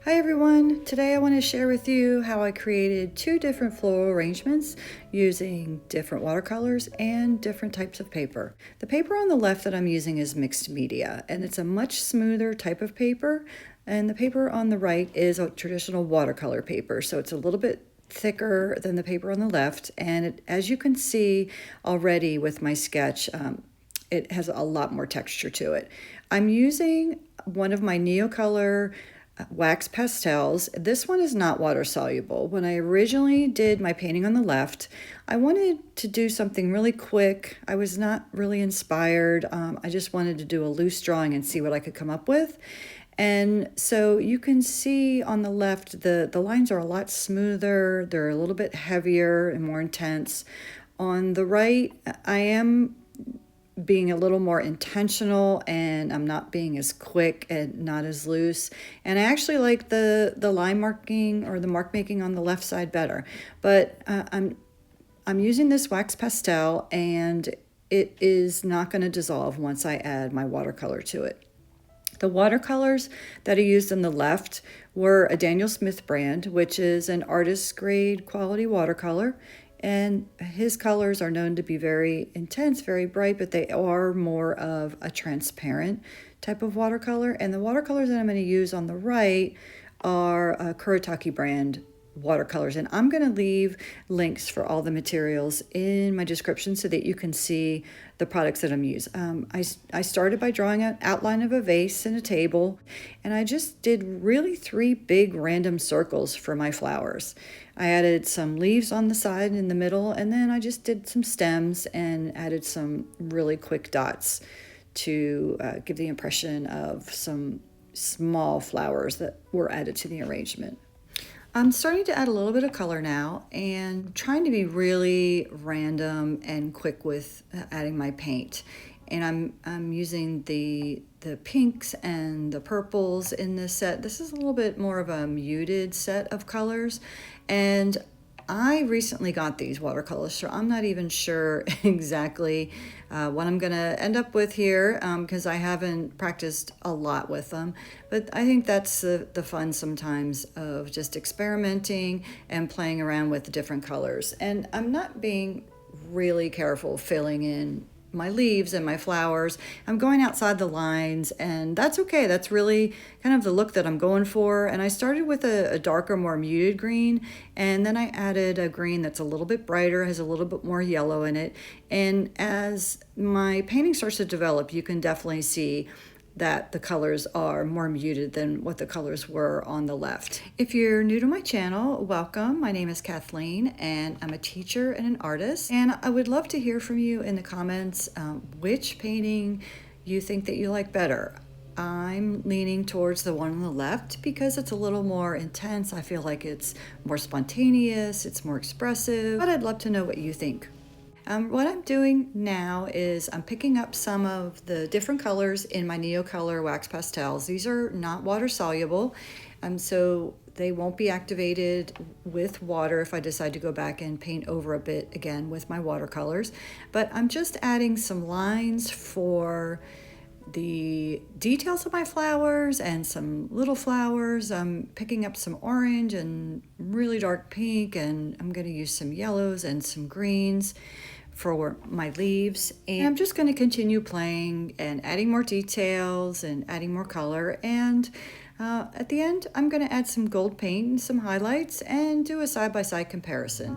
Hi everyone! Today I want to share with you how I created two different floral arrangements using different watercolors and different types of paper. The paper on the left that I'm using is mixed media, and it's a much smoother type of paper, and the paper on the right is a traditional watercolor paper, so it's a little bit thicker than the paper on the left, and as you can see already with my sketch, it has a lot more texture to it. I'm using one of my Neocolor wax pastels. This one is not water soluble. When I originally did my painting on the left, I wanted to do something really quick. I was not really inspired. I just wanted to do a loose drawing and see what I could come up with. And so you can see on the left, the lines are a lot smoother. They're a little bit heavier and more intense. On the right, I am being a little more intentional, and I'm not being as quick and not as loose. And I actually like the line marking or the mark making on the left side better. But I'm using this wax pastel, and it is not going to dissolve once I add my watercolor to it. The watercolors that I used on the left were a Daniel Smith brand, which is an artist grade quality watercolor. And his colors are known to be very intense, very bright, but they are more of a transparent type of watercolor. And the watercolors that I'm going to use on the right are a Kuretake brand watercolors, and I'm going to leave links for all the materials in my description so that you can see the products that I'm using. I started by drawing an outline of a vase and a table, and I just did really 3 big random circles for my flowers. I added some leaves on the side and in the middle, and then I just did some stems and added some really quick dots to give the impression of some small flowers that were added to the arrangement. I'm starting to add a little bit of color now and trying to be really random and quick with adding my paint. And I'm using the pinks and the purples in this set. This is a little bit more of a muted set of colors, and I recently got these watercolors, so I'm not even sure exactly what I'm gonna end up with here because I haven't practiced a lot with them. But I think that's the fun sometimes of just experimenting and playing around with the different colors. And I'm not being really careful filling in my leaves and my flowers. I'm going outside the lines, and that's okay. That's really kind of the look that I'm going for. And I started with a darker, more muted green, and then I added a green that's a little bit brighter, has a little bit more yellow in it. And as my painting starts to develop, you can definitely see that the colors are more muted than what the colors were on the left. If you're new to my channel, welcome. My name is Kathleen, and I'm a teacher and an artist, and I would love to hear from you in the comments which painting you think that you like better. I'm leaning towards the one on the left because it's a little more intense. I feel like it's more spontaneous, it's more expressive, but I'd love to know what you think. What I'm doing now is I'm picking up some of the different colors in my Neocolor wax pastels. These are not water soluble, so they won't be activated with water if I decide to go back and paint over a bit again with my watercolors. But I'm just adding some lines for the details of my flowers and some little flowers. I'm picking up some orange and really dark pink, and I'm going to use some yellows and some greens for my leaves. And I'm just going to continue playing and adding more details and adding more color. And at the end, I'm going to add some gold paint and some highlights and do a side-by-side comparison.